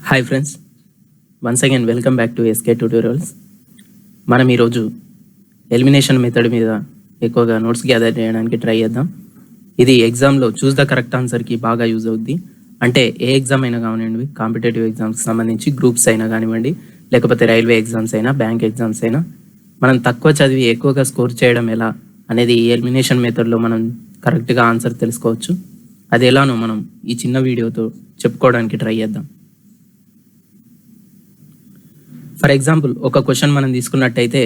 Hi friends, once again welcome back to SK tutorials. మనం ఈరోజు elimination method మీద ఎక్కువగా నోట్స్ గ్యాదర్ చేయడానికి ట్రై చేద్దాం. ఇది ఎగ్జామ్లో చూస్ ద కరెక్ట్ ఆన్సర్కి బాగా యూజ్ అవుద్ది. అంటే ఏ ఎగ్జామ్ అయినా కానివ్వండి, కాంపిటేటివ్ ఎగ్జామ్స్కి సంబంధించి గ్రూప్స్ అయినా కానివ్వండి, లేకపోతే రైల్వే ఎగ్జామ్స్ అయినా, బ్యాంక్ ఎగ్జామ్స్ అయినా, మనం తక్కువ చదివి ఎక్కువగా స్కోర్ చేయడం ఎలా అనేది ఈ ఎలిమినేషన్ మెథడ్లో మనం కరెక్ట్గా ఆన్సర్ తెలుసుకోవచ్చు. అది ఎలానో మనం ఈ చిన్న వీడియోతో చెప్పుకోవడానికి ట్రై చేద్దాం. ఫర్ ఎగ్జాంపుల్, ఒక క్వశ్చన్ మనం తీసుకున్నట్టయితే,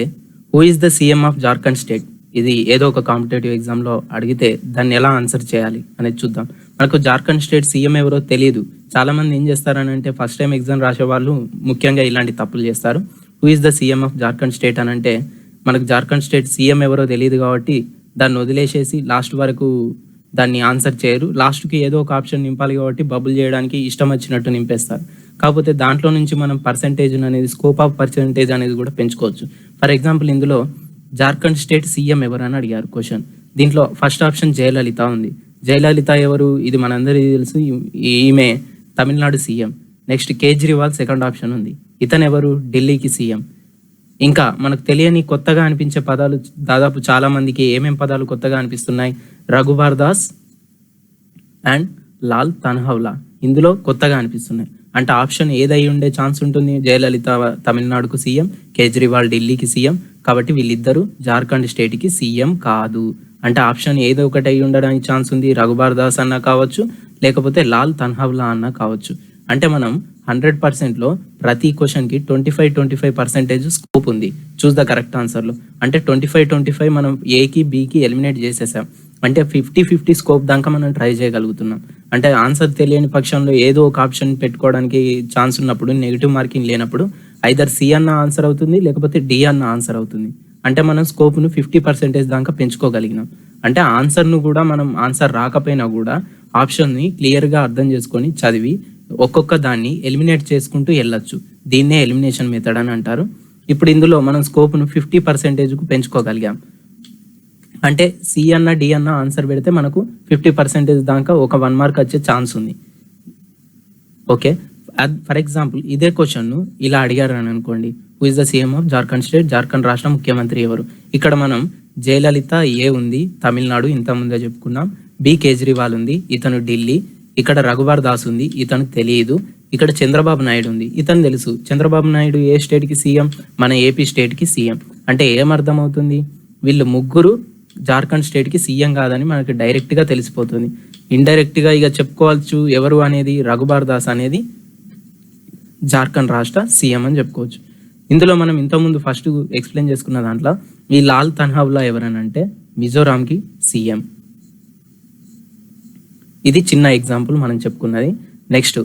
who is the CM of Jharkhand state? ఇది ఏదో ఒక కాంపిటేటివ్ ఎగ్జామ్లో అడిగితే దాన్ని ఎలా ఆన్సర్ చేయాలి అనేది చూద్దాం. మనకు జార్ఖండ్ స్టేట్ సీఎం ఎవరో తెలియదు. చాలామంది ఏం చేస్తారని అంటే, ఫస్ట్ టైం ఎగ్జామ్ రాసే వాళ్ళు ముఖ్యంగా ఇలాంటి తప్పులు చేస్తారు. Who is the CM of Jharkhand state అని అంటే, మనకు జార్ఖండ్ స్టేట్ సీఎం ఎవరో తెలియదు కాబట్టి దాన్ని వదిలేసేసి లాస్ట్ వరకు దాన్ని ఆన్సర్ చేయరు. లాస్ట్కి ఏదో ఒక ఆప్షన్ నింపాలి కాబట్టి బబుల్ చేయడానికి ఇష్టం వచ్చినట్టు నింపేస్తారు. కాకపోతే దాంట్లో నుంచి మనం పర్సంటేజ్ అనేది, స్కోప్ ఆఫ్ పర్సంటేజ్ అనేది కూడా పెంచుకోవచ్చు. ఫర్ ఎగ్జాంపుల్, ఇందులో జార్ఖండ్ స్టేట్ సీఎం ఎవరు అని అడిగారు క్వశ్చన్. దీంట్లో ఫస్ట్ ఆప్షన్ జయలలిత ఉంది. జయలలిత ఎవరు? ఇది మనందరికీ తెలుసు, ఈమె Tamil Nadu CM. Next Kejriwal second option ఉంది. ఇతను ఎవరు? ఢిల్లీకి సీఎం. ఇంకా మనకు తెలియని కొత్తగా అనిపించే పదాలు దాదాపు చాలా మందికి ఏమేం పదాలు కొత్తగా అనిపిస్తున్నాయి? రఘుబర్ దాస్ అండ్ లాల్ తన్హౌలా ఇందులో కొత్తగా అనిపిస్తున్నాయి. అంటే ఆప్షన్ ఏదై ఉండే ఛాన్స్ ఉంటుంది? జయలలిత తమిళనాడుకు సీఎం, కేజ్రీవాల్ ఢిల్లీకి సీఎం. కాబట్టి వీళ్ళిద్దరూ జార్ఖండ్ స్టేట్కి సీఎం కాదు. అంటే ఆప్షన్ ఏదో ఒకటి అయి ఉండడానికి ఛాన్స్ ఉంది. రఘుబర్ దాస్ అన్నా కావచ్చు, లేకపోతే లాల్ తన్హౌలా అన్నా కావచ్చు. అంటే మనం 100%లో ప్రతి క్వశ్చన్కి 25% స్కోప్ ఉంది చూస్ ద కరెక్ట్ ఆన్సర్లో. అంటే 25 మనం ఏకి బీకి ఎలిమినేట్ చేసేసాం. అంటే 50-50 స్కోప్ దాకా మనం ట్రై చేయగలుగుతున్నాం. అంటే ఆన్సర్ తెలియని పక్షంలో ఏదో ఒక ఆప్షన్ పెట్టుకోవడానికి ఛాన్స్ ఉన్నప్పుడు, నెగిటివ్ మార్కింగ్ లేనప్పుడు ఐదర్ సి అన్న ఆన్సర్ అవుతుంది, లేకపోతే డి అన్న ఆన్సర్ అవుతుంది. అంటే మనం స్కోప్ను 50% దాకా పెంచుకోగలిగినాం. అంటే ఆన్సర్ను కూడా మనం ఆన్సర్ రాకపోయినా కూడా ఆప్షన్ని క్లియర్గా అర్థం చేసుకొని చదివి ఒక్కొక్క దాన్ని ఎలిమినేట్ చేసుకుంటూ వెళ్ళొచ్చు. దీన్నే ఎలిమినేషన్ మెథడ్ అని అంటారు. ఇప్పుడు ఇందులో మనం స్కోప్ను 50%కు పెంచుకోగలిగాం. అంటే సి అన్న డి అన్న ఆన్సర్ పెడితే మనకు 50% దాకా ఒక 1 మార్క్ వచ్చే ఛాన్స్ ఉంది. ఓకే, ఫర్ ఎగ్జాంపుల్ ఇదే క్వశ్చన్ను ఇలా అడిగారు అని అనుకోండి, who is the CM of Jharkhand state? Jharkhand రాష్ట్ర ముఖ్యమంత్రి ఎవరు? ఇక్కడ మనం జయలలిత ఏ ఉంది, తమిళనాడు, ఇంత ముందే చెప్పుకున్నాం. బి కేజ్రీవాల్ ఉంది, ఇతను ఢిల్లీ. ఇక్కడ రఘుబర్ దాస్ ఉంది, ఇతను తెలియదు. ఇక్కడ చంద్రబాబు నాయుడు ఉంది, ఇతను తెలుసు. చంద్రబాబు నాయుడు ఏ స్టేట్కి సీఎం? మన ఏపీ స్టేట్కి సీఎం. అంటే ఏమర్థం అవుతుంది? వీళ్ళు ముగ్గురు జార్ఖండ్ స్టేట్కి సీఎం కాదని మనకి డైరెక్ట్గా తెలిసిపోతుంది. ఇండైరెక్ట్గా ఇక చెప్పుకోవచ్చు ఎవరు అనేది, రఘుబర్ దాస్ అనేది జార్ఖండ్ రాష్ట్ర సీఎం అని చెప్పుకోవచ్చు. ఇందులో మనం ఇంతకుముందు ఫస్ట్ ఎక్స్ప్లెయిన్ చేసుకున్న దాంట్లో ఈ లాల్ తన్హౌలా ఎవరని అంటే మిజోరాంకి సీఎం. ఇది చిన్న ఎగ్జాంపుల్ మనం చెప్పుకున్నది. నెక్స్ట్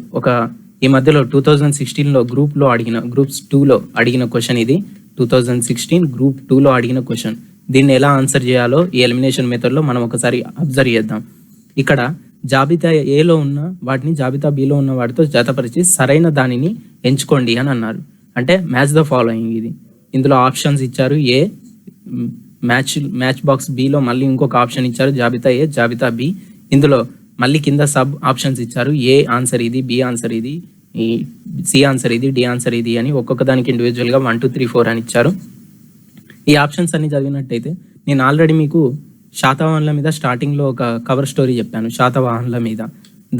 ఈ మధ్యలో 2016లో గ్రూప్స్ 2లో అడిగిన క్వశ్చన్ ఇది. 2016 గ్రూప్ 2లో అడిగిన క్వశ్చన్. దీన్ని ఎలా ఆన్సర్ చేయాలో ఈ ఎలిమినేషన్ మెథడ్లో మనం ఒకసారి అబ్జర్వ్ చేద్దాం. ఇక్కడ జాబితా ఏలో ఉన్న వాటిని జాబితా బిలో ఉన్న వాటితో జతపరిచి సరైన దానిని ఎంచుకోండి అని అన్నారు. అంటే మ్యాచ్ ద ఫాలోయింగ్. ఇది ఇందులో ఆప్షన్స్ ఇచ్చారు. ఏ మ్యాచ్ బాక్స్ బిలో మళ్ళీ ఇంకొక ఆప్షన్ ఇచ్చారు, జాబితా ఏ, జాబితా బి. ఇందులో మళ్ళీ కింద సబ్ ఆప్షన్స్ ఇచ్చారు. ఏ ఆన్సర్ ఇది, బి ఆన్సర్ ఇది, సి ఆన్సర్ ఇది, డి ఆన్సర్ ఇది అని ఒక్కొక్క దానికి ఇండివిజువల్గా 1, 2, 3, 4 అని ఇచ్చారు. ఈ ఆప్షన్స్ అన్ని చదివినట్టయితే, నేను ఆల్రెడీ మీకు శాతవాహనుల మీద స్టార్టింగ్లో ఒక కవర్ స్టోరీ చెప్పాను. శాతవాహనుల మీద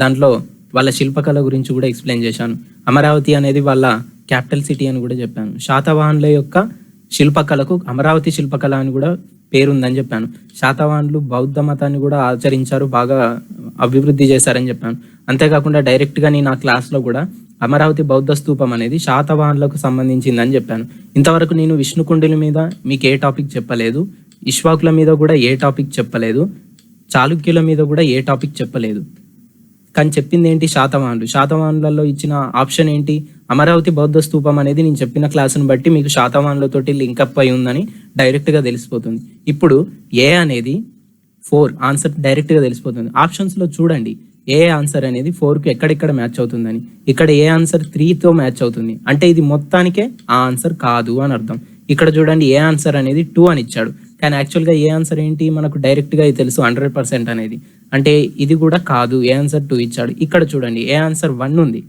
దాంట్లో వాళ్ళ శిల్పకళ గురించి కూడా ఎక్స్ప్లెయిన్ చేశాను. అమరావతి అనేది వాళ్ళ క్యాపిటల్ సిటీ అని కూడా చెప్పాను. శాతవాహనుల యొక్క శిల్పకళకు అమరావతి శిల్పకళ అని కూడా పేరుందని చెప్పాను. శాతవాహనులు బౌద్ధ మతాన్ని కూడా ఆచరించారు, బాగా అభివృద్ధి చేశారని చెప్పాను. అంతేకాకుండా డైరెక్ట్గా నేను ఆ క్లాస్లో కూడా అమరావతి బౌద్ధ స్తూపం అనేది శాతవాహనులకు సంబంధించిందని చెప్పాను. ఇంతవరకు నేను విష్ణుకుండుల మీద మీకు ఏ టాపిక్ చెప్పలేదు, ఇష్వాకుల మీద కూడా ఏ టాపిక్ చెప్పలేదు, చాళుక్యుల మీద కూడా ఏ టాపిక్ చెప్పలేదు. కానీ చెప్పింది ఏంటి? శాతవాహనులలో ఇచ్చిన ఆప్షన్ ఏంటి? అమరావతి బౌద్ధ స్తూపం అనేది నేను చెప్పిన క్లాసును బట్టి మీకు శాతవాహనులతోటి లింకప్ అయి ఉందని డైరెక్ట్గా తెలిసిపోతుంది. ఇప్పుడు ఏ అనేది 4 ఆన్సర్ డైరెక్ట్గా తెలిసిపోతుంది. ఆప్షన్స్లో చూడండి ఏ ఆన్సర్ అనేది 4కి ఎక్కడెక్కడ మ్యాచ్ అవుతుందని. ఇక్కడ ఏ ఆన్సర్ 3తో మ్యాచ్ అవుతుంది. అంటే ఇది మొత్తానికే ఆ ఆన్సర్ కాదు అని అర్థం. ఇక్కడ చూడండి ఏ ఆన్సర్ అనేది 2 అని ఇచ్చాడు. కానీ యాక్చువల్గా ఏ ఆన్సర్ ఏంటి మనకు డైరెక్ట్గా తెలుసు 100% అనేది. అంటే ఇది కూడా కాదు, ఏ ఆన్సర్ 2 ఇచ్చాడు. ఇక్కడ చూడండి ఏ ఆన్సర్ 1 ఉంది,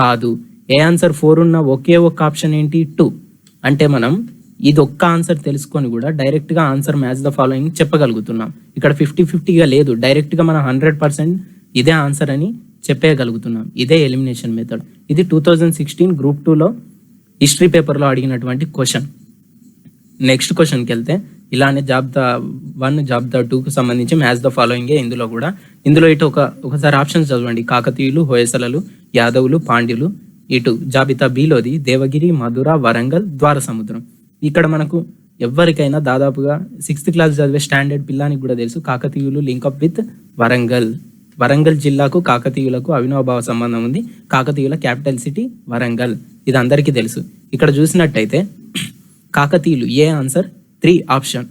కాదు. ఏ ఆన్సర్ 4 ఉన్న ఒకే ఒక్క ఆప్షన్ ఏంటి 2. అంటే మనం ఇది ఒక్క ఆన్సర్ తెలుసుకొని కూడా డైరెక్ట్గా ఆన్సర్ మ్యాచ్ ద ఫాలోయింగ్ చెప్పగలుగుతున్నాం. ఇక్కడ 50-50గా లేదు, డైరెక్ట్గా మనం 100% ఇదే ఆన్సర్ అని చెప్పేయగలుగుతున్నాం. ఇదే ఎలిమినేషన్ మెథడ్. ఇది 2016 గ్రూప్ 2లో హిస్టరీ పేపర్లో అడిగినటువంటి క్వశ్చన్. నెక్స్ట్ క్వశ్చన్కి వెళ్తే ఇలానే జాబితా 1 జాబితా 2కు సంబంధించి మ్యాచ్ ద ఫాలోయింగే ఇందులో ఇటు ఒకసారి ఆప్షన్స్ చదవండి. కాకతీయులు, హోయసలలు, యాదవులు, పాండ్యులు. ఇటు జాబితా బిలోది దేవగిరి, మధుర, వరంగల్, ద్వారసముద్రం. ఇక్కడ మనకు ఎవరికైనా దాదాపుగా 6th క్లాస్ చదివే స్టాండర్డ్ పిల్లానికి కూడా తెలుసు కాకతీయులు లింకప్ విత్ వరంగల్ జిల్లాకు కాకతీయులకు అవినాభావ సంబంధం ఉంది. కాకతీయుల క్యాపిటల్ సిటీ వరంగల్, ఇది అందరికీ తెలుసు. ఇక్కడ చూసినట్టయితే కాకతీయులు ఏ ఆన్సర్ 3 ఆప్షన్.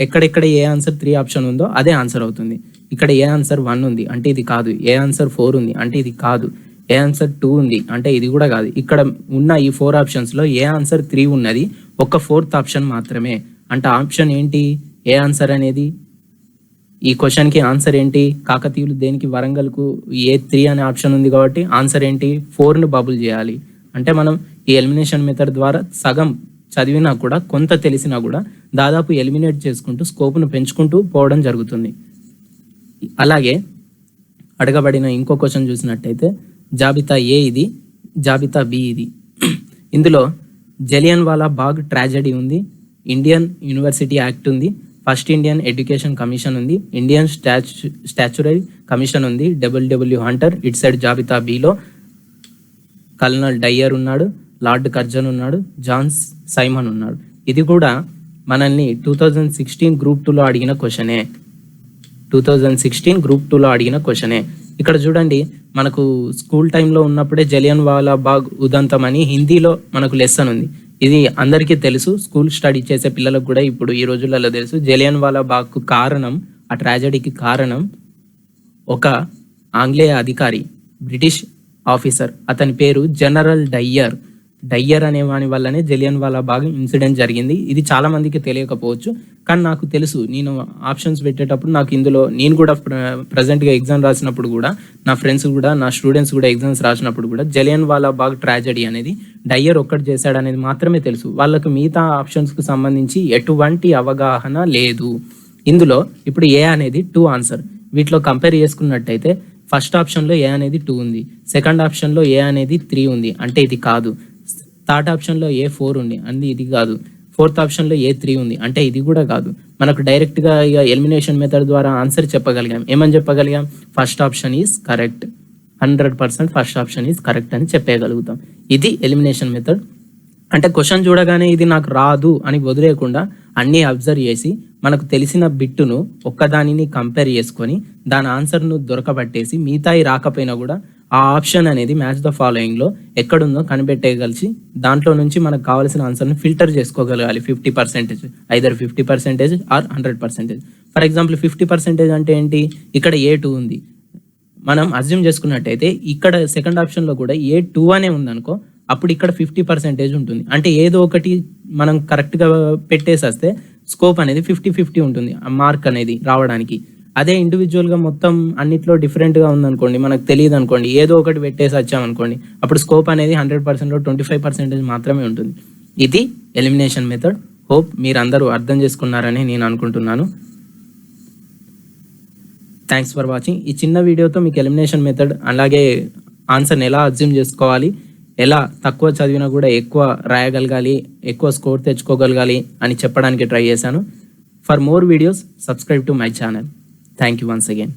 ఎక్కడెక్కడ ఏ ఆన్సర్ 3 ఆప్షన్ ఉందో అదే ఆన్సర్ అవుతుంది. ఇక్కడ ఏ ఆన్సర్ 1 ఉంది అంటే ఇది కాదు, ఏ ఆన్సర్ 4 ఉంది అంటే ఇది కాదు, ఏ ఆన్సర్ 2 ఉంది అంటే ఇది కూడా కాదు. ఇక్కడ ఉన్న ఈ 4 ఆప్షన్స్లో ఏ ఆన్సర్ 3 ఉన్నది ఒక 4th ఆప్షన్ మాత్రమే. అంటే ఆప్షన్ ఏంటి, ఏ ఆన్సర్ అనేది ఈ క్వశ్చన్కి ఆన్సర్ ఏంటి, కాకతీయులు దేనికి వరంగల్కు A3 అనే ఆప్షన్ ఉంది కాబట్టి ఆన్సర్ ఏంటి 4ను బబుల్ చేయాలి. అంటే మనం ఈ ఎలిమినేషన్ మెథడ్ ద్వారా సగం చదివినా కూడా కొంత తెలిసినా కూడా దాదాపు ఎలిమినేట్ చేసుకుంటూ స్కోప్ను పెంచుకుంటూ పోవడం జరుగుతుంది. అలాగే అడగబడిన ఇంకో క్వశ్చన్ చూసినట్టయితే జాబితా ఏ ఇది, జాబితా బి ఇది. ఇందులో జలియన్ వాలా బాగ్ ట్రాజెడీ ఉంది, ఇండియన్ యూనివర్సిటీ యాక్ట్ ఉంది, ఫస్ట్ ఇండియన్ ఎడ్యుకేషన్ కమిషన్ ఉంది, ఇండియన్ స్టాచ్యురరీ కమిషన్ ఉంది, డబ్ల్యూడబ్ల్యూ హంటర్. ఇటు సైడ్ జాబితా బిలో కల్నల్ డయ్యర్ ఉన్నాడు, లార్డ్ కర్జన్ ఉన్నాడు, జాన్ సైమన్ ఉన్నాడు. ఇది కూడా మనల్ని 2016 గ్రూప్ 2లో అడిగిన క్వశ్చనే. 2016 గ్రూప్ 2లో అడిగిన క్వశ్చనే. ఇక్కడ చూడండి, మనకు స్కూల్ టైంలో ఉన్నప్పుడే జలియన్ వాలా బాగ్ ఉదంతం అని హిందీలో మనకు లెసన్ ఉంది. ఇది అందరికీ తెలుసు, స్కూల్ స్టడీ చేసే పిల్లలకు కూడా ఇప్పుడు ఈ రోజులలో తెలుసు. జలియన్ వాలా బాగ్కు కారణం, ఆ ట్రాజెడీకి కారణం ఒక ఆంగ్లేయ అధికారి, బ్రిటిష్ ఆఫీసర్. అతని పేరు జనరల్ డయ్యర్ అనే వాని వల్లనే జలియన్ వాలా బాగ్ ఇన్సిడెంట్ జరిగింది. ఇది చాలా మందికి తెలియకపోవచ్చు, కానీ నాకు తెలుసు. నేను ఆప్షన్స్ పెట్టేటప్పుడు నాకు ఇందులో నేను కూడా ప్రజెంట్గా ఎగ్జామ్ రాసినప్పుడు కూడా నా ఫ్రెండ్స్ కూడా నా స్టూడెంట్స్ కూడా ఎగ్జామ్స్ రాసినప్పుడు కూడా జలియన్ వాలా బాగ్ ట్రాజెడీ అనేది డయ్యర్ ఒక్కటి చేశాడు అనేది మాత్రమే తెలుసు. వాళ్ళకు మిగతా ఆప్షన్స్కు సంబంధించి ఎటువంటి అవగాహన లేదు. ఇందులో ఇప్పుడు ఏ అనేది 2 ఆన్సర్. వీటిలో కంపేర్ చేసుకున్నట్టయితే ఫస్ట్ ఆప్షన్లో ఏ అనేది 2 ఉంది, సెకండ్ ఆప్షన్లో ఏ అనేది 3 ఉంది అంటే ఇది కాదు, థర్డ్ ఆప్షన్లో A4 ఉంది అంటే ఇది కాదు, ఫోర్త్ ఆప్షన్లో A3 ఉంది అంటే ఇది కూడా కాదు. మనకు డైరెక్ట్గా ఇక ఎలిమినేషన్ మెథడ్ ద్వారా ఆన్సర్ చెప్పగలిగాం. ఏమని చెప్పగలిగాం, first option is correct, 100% first option is correct అని చెప్పగలుగుతాం. ఇది ఎలిమినేషన్ మెథడ్. అంటే క్వశ్చన్ చూడగానే ఇది నాకు రాదు అని వదిలేయకుండా అన్నీ అబ్జర్వ్ చేసి మనకు తెలిసిన బిట్టును ఒక్కదానిని కంపేర్ చేసుకొని దాని ఆన్సర్ను దొరకబట్టేసి మిగతాయి రాకపోయినా కూడా ఆ ఆప్షన్ అనేది మ్యాచ్ ద ఫాలోయింగ్లో ఎక్కడుందో కనిపెట్టగలిసి దాంట్లో నుంచి మనకు కావాల్సిన ఆన్సర్ని ఫిల్టర్ చేసుకోగలగాలి. 50%, ఐదర్ 50% ఆర్ 100%. ఫర్ ఎగ్జాంపుల్ 50% అంటే ఏంటి, ఇక్కడ A2 ఉంది, మనం అజ్యూమ్ చేసుకున్నట్టయితే ఇక్కడ సెకండ్ ఆప్షన్లో కూడా A2 అనే ఉందనుకో, అప్పుడు ఇక్కడ 50% ఉంటుంది. అంటే ఏదో ఒకటి మనం కరెక్ట్గా పెట్టేసేస్తే స్కోప్ అనేది 50-50 ఉంటుంది ఆ మార్క్ అనేది రావడానికి. అదే ఇండివిజువల్గా మొత్తం అన్నిట్లో డిఫరెంట్గా ఉందనుకోండి, మనకు తెలియదు అనుకోండి, ఏదో ఒకటి పెట్టేసి వచ్చామనుకోండి, అప్పుడు స్కోప్ అనేది 100%లో 25% మాత్రమే ఉంటుంది. ఇది ఎలిమినేషన్ మెథడ్. హోప్ మీరు అందరూ అర్థం చేసుకున్నారని నేను అనుకుంటున్నాను. Thanks for watching. ఈ చిన్న వీడియోతో మీకు ఎలిమినేషన్ మెథడ్ అలాగే ఆన్సర్ని ఎలా అజ్యూమ్ చేసుకోవాలి, ఎలా తక్కువ చదివినా కూడా ఎక్కువ రాయగలగాలి, ఎక్కువ స్కోర్ తెచ్చుకోగలగాలి అని చెప్పడానికి ట్రై చేశాను. For more videos subscribe to my channel. Thank you once again.